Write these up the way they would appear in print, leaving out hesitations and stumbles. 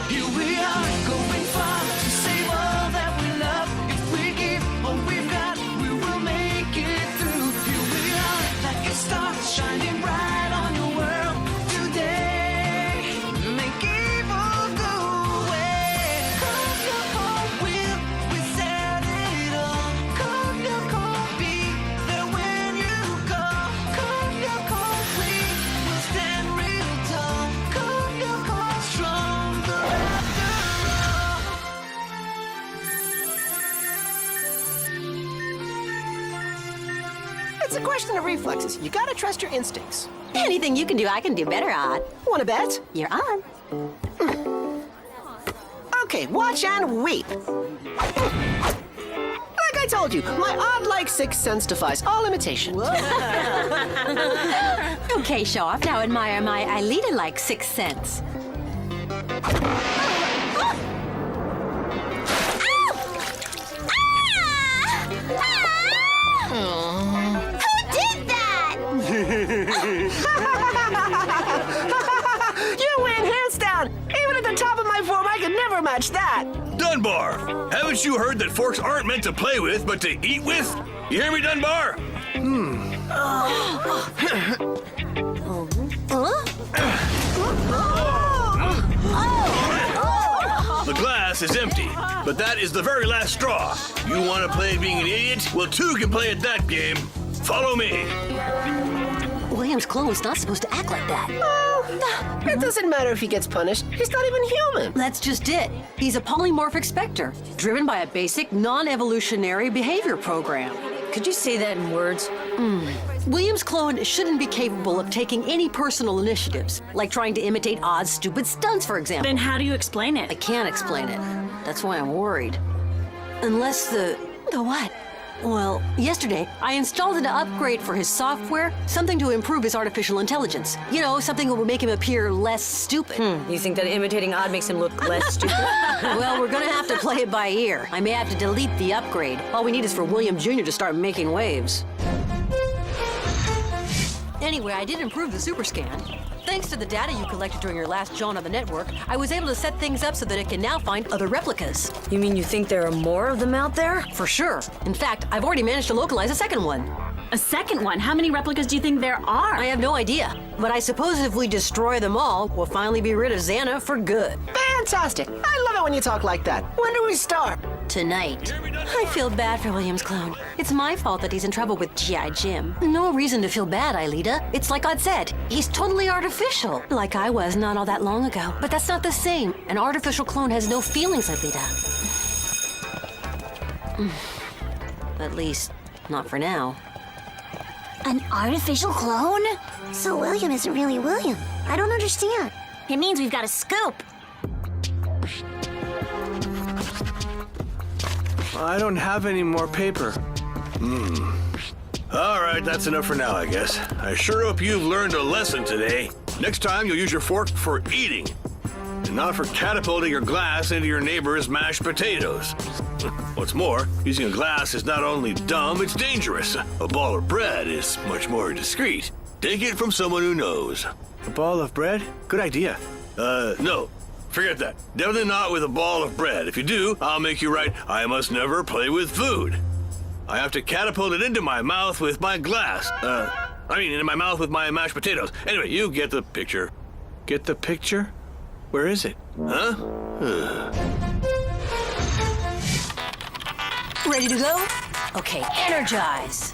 Here we are, going far to save all that we love. If we give all we've got, we will make it through. Here we are, like a star shining bright on your world today. Make evil go away. Cold your cold will, we said it all. Cold your cold, be there when you call. Cold your cold, we will stand real tall. Cold your cold, stronger after all. It's a question of reflexes. You gotta trust your instincts. Anything you can do, I can do better, Odd. Wanna bet? You're on. Okay, watch and weep. Like I told you, my odd-like sixth sense defies all imitation. Okay, show off. Now admire my Aelita-like sixth sense. Who did that? You win, hands down. Even at the top of my form, I could never match that. Dunbar, haven't you heard that forks aren't meant to play with, but to eat with? You hear me, Dunbar? The glass is empty, but that is the very last straw. You want to play being an idiot? Well, two can play at that game. Follow me. William's clone's not supposed to act like that. Oh, it doesn't matter if he gets punished. He's not even human. That's just it. He's a polymorphic specter, driven by a basic, non-evolutionary behavior program. Could you say that in words? William's clone shouldn't be capable of taking any personal initiatives, like trying to imitate Odd's stupid stunts, for example. Then how do you explain I it? can't explain it. That's why I'm worried. Unless the... The what? Well, yesterday, I installed an upgrade for his software, something to improve his artificial intelligence. You know, something that would make him appear less stupid. You think that imitating Odd makes him look less stupid? Well, we're gonna have to play it by ear. I may have to delete the upgrade. All we need is for William Jr. to start making waves. Anyway, I did improve the super scan. Thanks to the data you collected during your last jaunt on the network, I was able to set things up so that it can now find other replicas. You mean you think there are more of them out there? For sure. In fact, I've already managed to localize a second one. A second one? How many replicas do you think there are? I have no idea, but I suppose if we destroy them all, we'll finally be rid of Xana for good. Fantastic. I love it when you talk like that. When do we start? Tonight. I feel bad for William's clone. It's my fault that he's in trouble with G.I. Jim. No reason to feel bad, Aelita. It's like Odd said, he's totally artificial. Like I was not all that long ago. But that's not the same. An artificial clone has no feelings, Aelita. At least, not for now. An artificial clone? So William isn't really William. I don't understand. It means we've got a scoop. I don't have any more paper. All right, that's enough for now, I guess. I sure hope you've learned a lesson today. Next time, you'll use your fork for eating, and not for catapulting your glass into your neighbor's mashed potatoes. What's more, using a glass is not only dumb, it's dangerous. A ball of bread is much more discreet. Take it from someone who knows. A ball of bread? Good idea. No. Forget that. Definitely not with a ball of bread. If you do, I'll make you write, I must never play with food. I have to catapult it into my mouth with my glass. Into my mouth with my mashed potatoes. Anyway, you get the picture. Get the picture? Where is it? Huh? Ready to go? Okay, energize.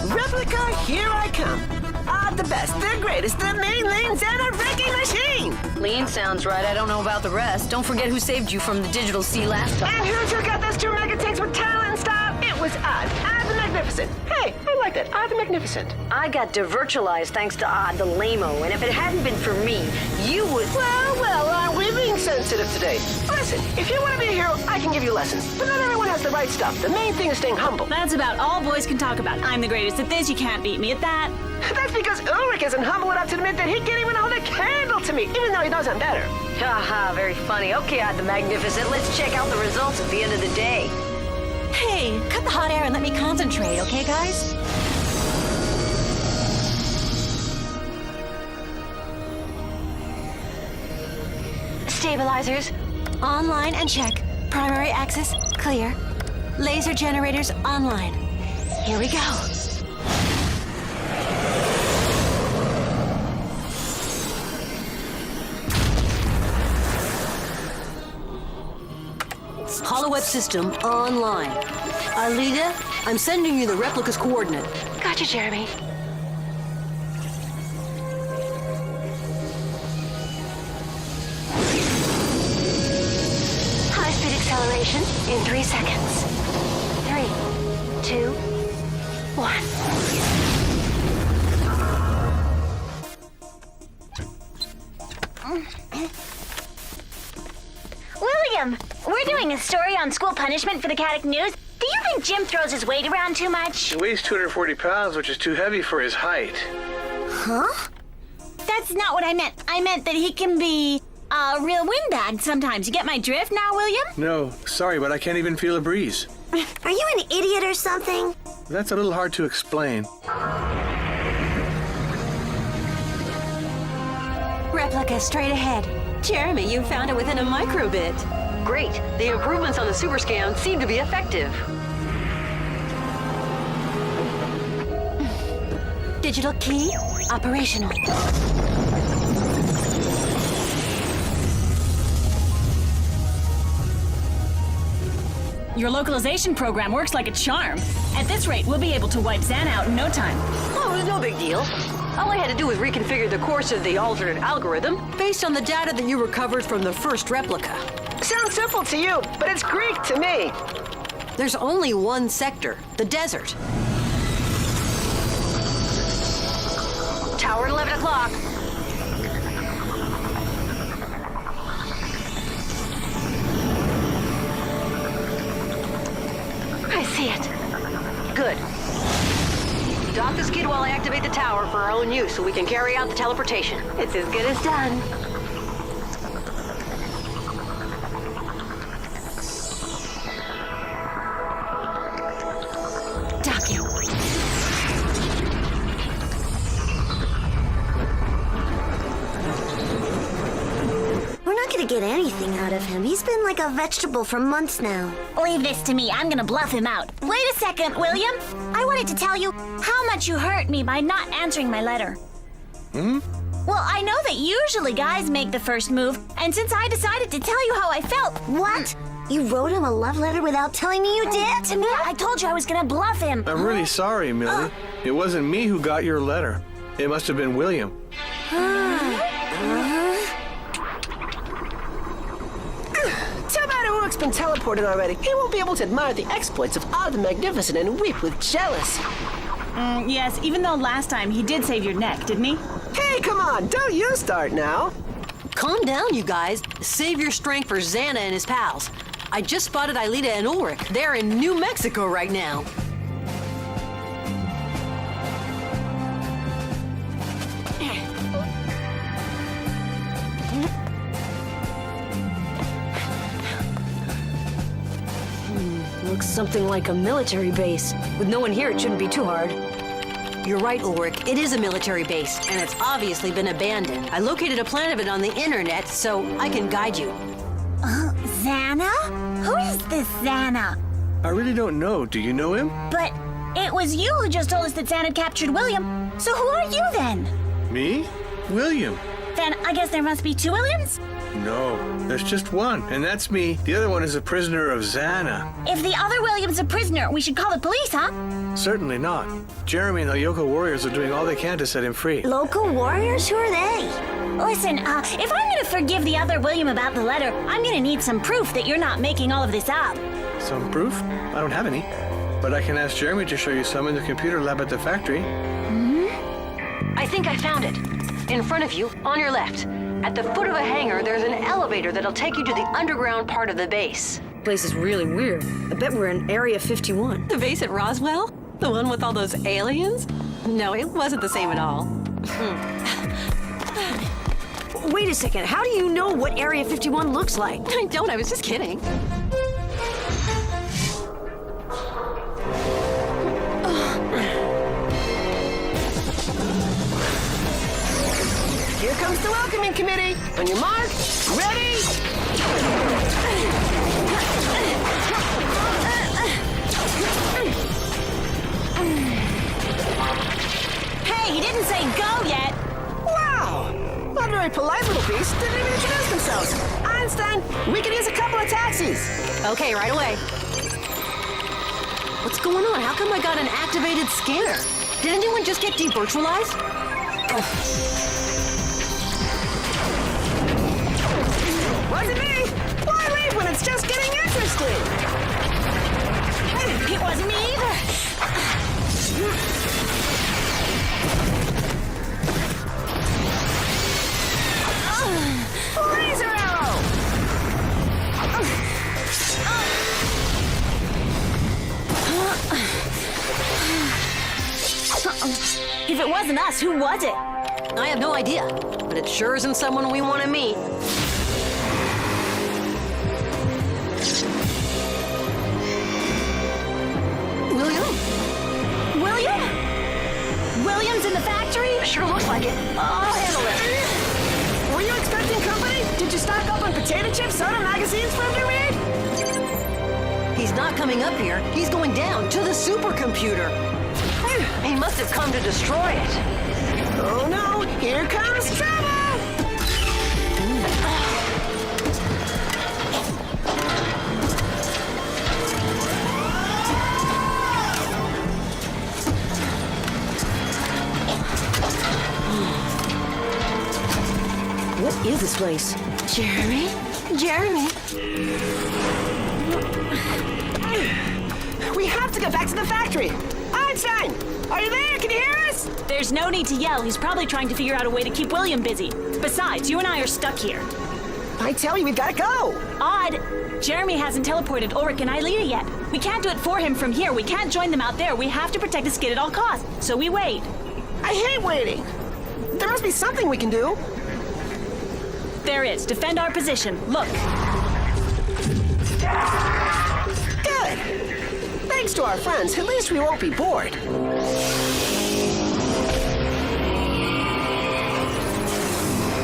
Replica, here I come. Odd the best, the greatest, the main lanes, and a wrecking machine. Lean sounds right. I don't know about the rest. Don't forget who saved you from the digital sea last time. And who took out those two mega tanks with talent and style? It was Odd. Odd the Magnificent. Hey, I like that. Odd the Magnificent. I got devirtualized thanks to Odd the Lame-o, and if it hadn't been for me, you would... Well, aren't we being so sensitive today. Listen, if you want to be a hero, I can give you lessons. But not everyone has the right stuff. The main thing is staying humble. That's about all boys can talk about. I'm the greatest at this, you can't beat me at that. That's because Ulrich isn't humble enough to admit that he can't even hold a candle to me, even though he knows I'm better. Haha, very funny. Okay, the Magnificent, let's check out the results at the end of the day. Hey, cut the hot air and let me concentrate, okay, guys? Stabilizers, online and check. Primary axis, clear. Laser generators, online. Here we go. Holoweb system online. Alita, I'm sending you the replica's coordinate. Gotcha, Jeremy. High-speed acceleration in 3 seconds. 3, 2, 1. William, we're doing a story on school punishment for the Caddick News. Do you think Jim throws his weight around too much? He weighs 240 pounds, which is too heavy for his height. Huh? That's not what I meant. I meant that he can be a real windbag sometimes. You get my drift now, William? No, sorry, but I can't even feel a breeze. Are you an idiot or something? That's a little hard to explain. Replica straight ahead. Jeremy, you found it within a microbit. Great. The improvements on the super scan seem to be effective. Digital key operational. Your localization program works like a charm. At this rate, we'll be able to wipe Xana out in no time. Oh, it was no big deal. All I had to do was reconfigure the course of the alternate algorithm based on the data that you recovered from the first replica. Sounds simple to you, but it's Greek to me. There's only one sector, the desert. Tower at 11 o'clock. I see it. Good. Dock the skid while I activate the tower for our own use so we can carry out the teleportation. It's as good as done. Docking. We're not gonna get anything out of him. He's been like a vegetable for months now. Leave this to me. I'm gonna bluff him out. Wait a second, William. I wanted to tell you how much you hurt me by not answering my letter. Hmm? Well, I know that usually guys make the first move, and since I decided to tell you how I felt... What? You wrote him a love letter without telling me you did? Yeah, I told you I was gonna bluff him. I'm really sorry, Millie. It wasn't me who got your letter. It must have been William. Too bad Ulrich's been teleported already. He won't be able to admire the exploits of Odd the Magnificent and weep with jealous. Yes, even though last time he did save your neck, didn't he? Hey, come on, don't you start now. Calm down, you guys. Save your strength for Xana and his pals. I just spotted Aelita and Ulrich. They're in New Mexico right now. Looks something like a military base. With no one here, it shouldn't be too hard. You're right, Ulrich. It is a military base, and it's obviously been abandoned. I located a plan of it on the internet, so I can guide you. Xana? Who is this Xana? I really don't know. Do you know him? But it was you who just told us that Xana captured William. So who are you then? Me? William. Then I guess there must be two Williams? No, there's just one, and that's me. The other one is a prisoner of Xana. If the other William's a prisoner, we should call the police, huh? Certainly not. Jeremy and the Lyoko warriors are doing all they can to set him free. Local warriors? Who are they? Listen, if I'm gonna forgive the other William about the letter, I'm gonna need some proof that you're not making all of this up. Some proof? I don't have any. But I can ask Jeremy to show you some in the computer lab at the factory. I think I found it. In front of you, on your left. At the foot of a hangar, there's an elevator that'll take you to the underground part of the base. Place is really weird. I bet we're in Area 51. The base at Roswell? The one with all those aliens? No, it wasn't the same at all. Wait a second, how do you know what Area 51 looks like? I don't, I was just kidding. Here comes the welcoming committee. On your mark, ready? Hey, he didn't say go yet. Wow! Not very polite little beast. Didn't even introduce themselves. Einstein, we could use a couple of taxis. Okay, right away. What's going on? How come I got an activated scanner? Did anyone just get devirtualized? Wasn't me. Why leave when it's just getting interesting? It wasn't me either. Laser arrow! If it wasn't us, who was it? I have no idea, but it sure isn't someone we want to meet. William? William? William's in the factory? Sure looks like it. I'll handle it. Were you expecting company? Did you stock up on potato chips, soda, magazines for him to read? He's not coming up here. He's going down to the supercomputer. He must have come to destroy it. Oh no, here comes trouble! What is this place? Jeremy? Jeremy? We have to get back to the factory. Einstein, are you there? Can you hear us? There's no need to yell. He's probably trying to figure out a way to keep William busy. Besides, you and I are stuck here. I tell you, we've got to go. Odd. Jeremy hasn't teleported Ulrich and Aelita yet. We can't do it for him from here. We can't join them out there. We have to protect the skid at all costs. So we wait. I hate waiting. There must be something we can do. There is. Defend our position. Look. Good. Thanks to our friends, at least we won't be bored.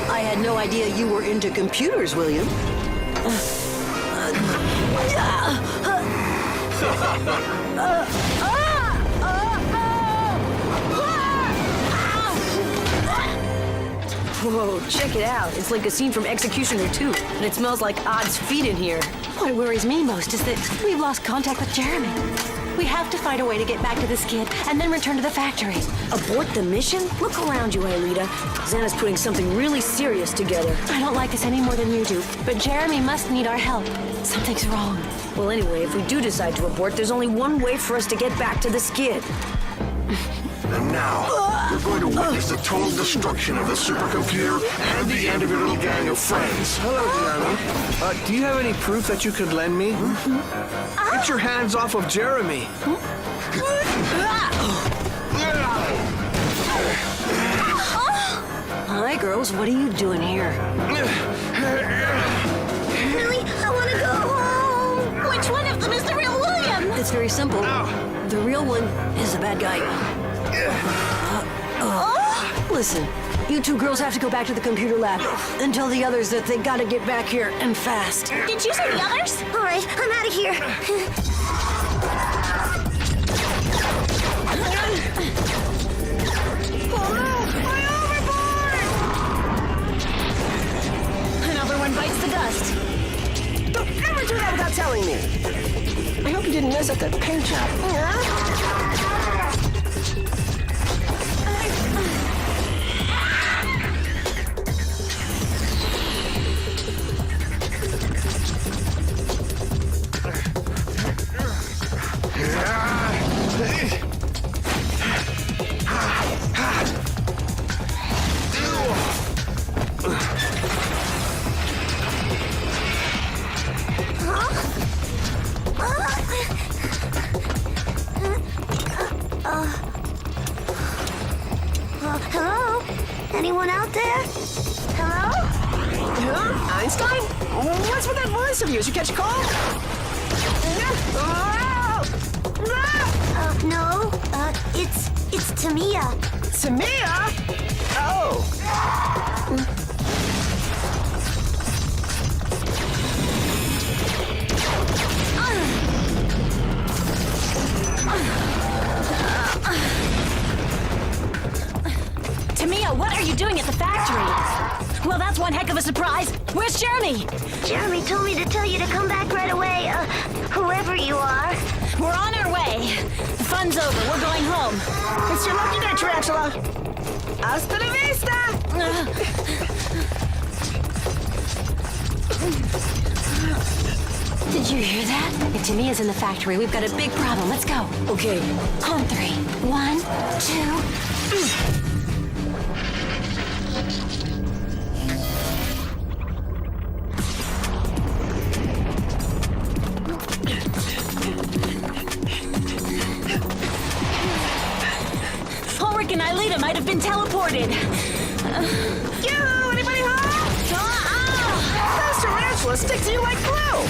I had no idea you were into computers, William. Whoa, check it out. It's like a scene from Executioner 2, and it smells like Odd's feet in here. What worries me most is that we've lost contact with Jeremy. We have to find a way to get back to this kid and then return to the factory. Abort the mission? Look around you, Aelita. Xana's putting something really serious together. I don't like this any more than you do, but Jeremy must need our help. Something's wrong. Well, anyway, if we do decide to abort, there's only one way for us to get back to the skid. And now, you're going to witness the total destruction of the supercomputer and the end of your little gang of friends. Hello, Jeremy. Do you have any proof that you could lend me? Get your hands off of Jeremy. Hi, girls. What are you doing here? Really? I want to go home. Which one of them is the real William? It's very simple. The real one is the bad guy. Listen, you two girls have to go back to the computer lab and tell the others that they gotta get back here and fast. Did you say the others? All right, I'm out of here. Another one bites the dust. Don't ever do that without telling me. I hope you didn't mess up that paint job. Anyone out there? Hello? Huh? Einstein? What's with that voice of yours? You catch a cold? No. It's Tamia. Tamia? Oh. Tamia, what are you doing at the factory? Well, that's one heck of a surprise. Where's Jeremy? Jeremy told me to tell you to come back right away, whoever you are. We're on our way. The fun's over. We're going home. It's your lucky day, Tarantula. Hasta la vista. Did you hear that? If Tamia's in the factory, we've got a big problem. Let's go. Okay. On 3. 1, 2. Ulrich and Aelita might have been teleported. Yo, anybody home? Those tarantulas stick to you like glue.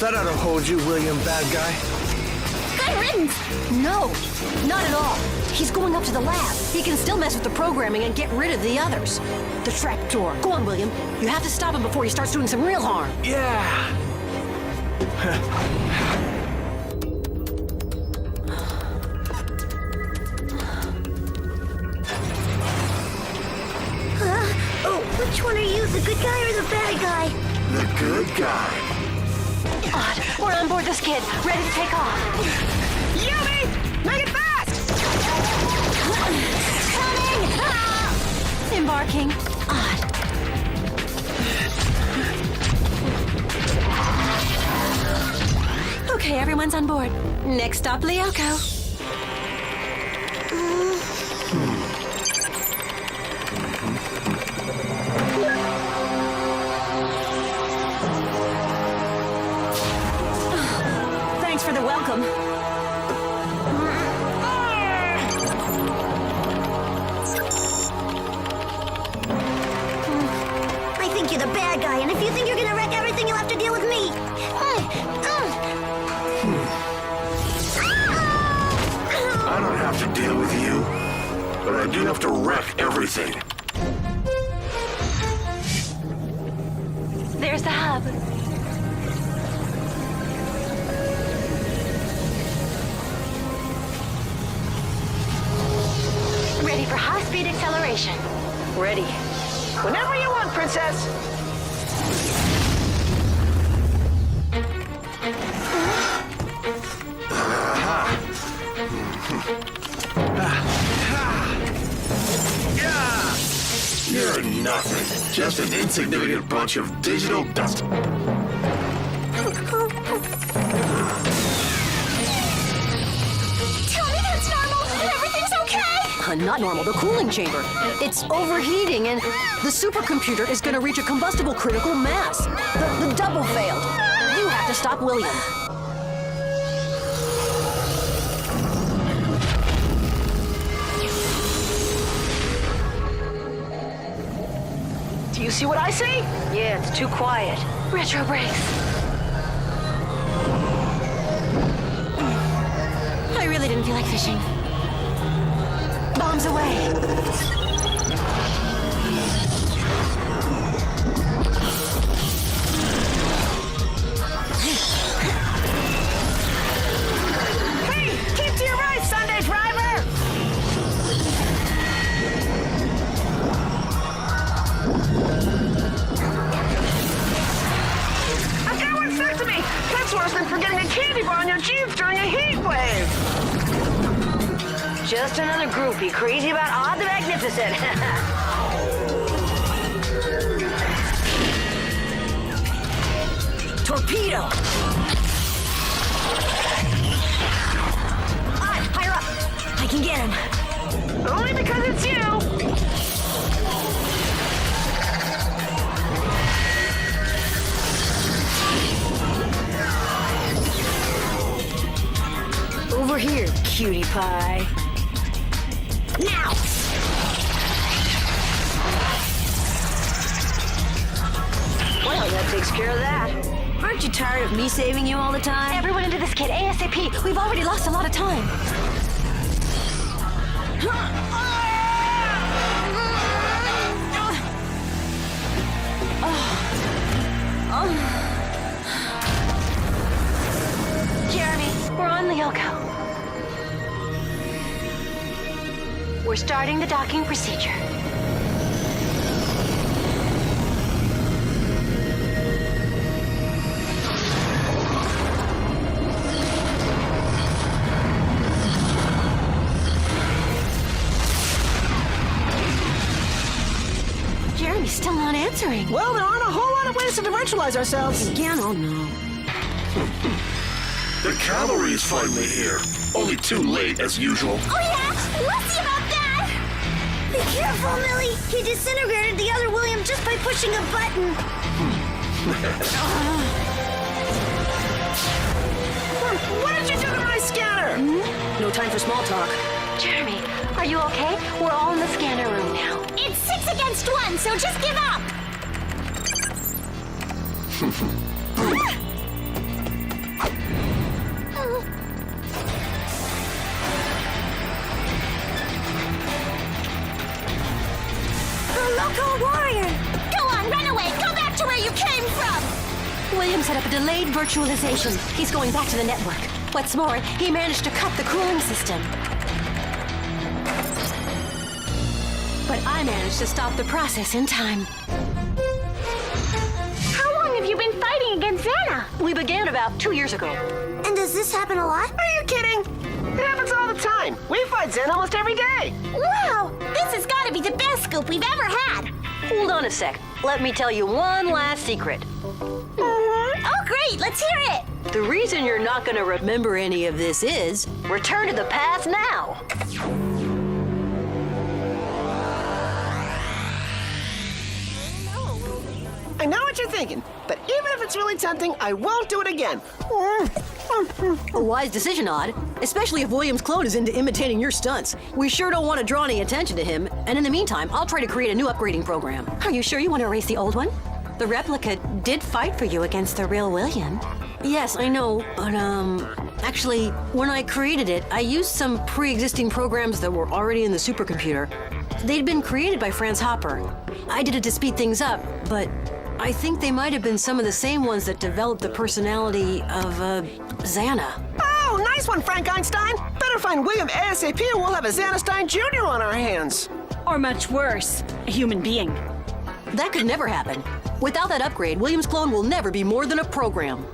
That ought to hold you, William, bad guy. Good riddance. No, not at all. He's going up to the lab. He can still mess with the programming and get rid of the others. The trapdoor. Go on, William. You have to stop him before he starts doing some real harm. Yeah. Oh, which one are you, the good guy or the bad guy? The good guy. Odd. We're on board this kid, ready to take off. Yumi, make it fast. Coming! Ah! Embarking. Odd. Okay, everyone's on board. Next stop, Lyoko. Thanks for the welcome. I think you're the bad guy, and if you think you're gonna wreck everything, you'll have to deal with me. I don't have to deal with you, but I do have to wreck everything. There's the hub. Ready for high-speed acceleration. Ready. Whenever you want, Princess. You're nothing. Just an insignificant bunch of digital dust. Tell me that's normal and everything's okay. Not normal, the cooling chamber. It's overheating and the supercomputer is gonna reach a combustible critical mass. The double failed. You have to stop William. Do you see what I see? Yeah, it's too quiet. Retro brakes. I really didn't feel like fishing. Bombs away. Hey, keep to your right, Sunday driver. I've got one stuck to me. That's worse than forgetting a candy bar on your jeans during a heat wave. Just another groupie crazy about Odd the Magnificent. Torpedo! Odd, higher up! I can get him. Only because it's you. Over here, cutie pie. Now! Well, that takes care of that. Aren't you tired of me saving you all the time? Everyone into this kit, ASAP. We've already lost a lot of time. Jeremy, we're on Lyoko. We're starting the docking procedure. Jeremy's still not answering. Well, there aren't a whole lot of ways to virtualize ourselves. Again? Oh, no. The cavalry is finally here. Only too late, as usual. Oh yeah? Let's see about that! Be careful, Millie! He disintegrated the other William just by pushing a button. What did you do to my scanner? No time for small talk. Jeremy, are you okay? We're all in the scanner room now. It's 6 against 1, so just give up! The Loco Warrior! Go on, run away! Go back to where you came from! William set up a delayed virtualization. He's going back to the network. What's more, he managed to cut the cooling system. But I managed to stop the process in time. How long have you been fighting against Xana? We began about 2 years ago. And does this happen a lot? Are you kidding? It happens all the time. We fight Zen almost every day. Wow! This has got to be the best scoop we've ever had! Hold on a sec. Let me tell you one last secret. Oh, great! Let's hear it! The reason you're not going to remember any of this is return to the past now. I know what you're thinking, but even if it's really tempting, I won't do it again. A wise decision, Odd. Especially if William's clone is into imitating your stunts. We sure don't want to draw any attention to him. And in the meantime, I'll try to create a new upgrading program. Are you sure you want to erase the old one? The replica did fight for you against the real William. Yes, I know, but actually, when I created it, I used some pre-existing programs that were already in the supercomputer. They'd been created by Franz Hopper. I did it to speed things up, but I think they might have been some of the same ones that developed the personality of, Xana. Oh, nice one, Frank Einstein. Better find William ASAP or we'll have a Xanestein Jr. on our hands. Or much worse, a human being. That could never happen. Without that upgrade, William's clone will never be more than a program.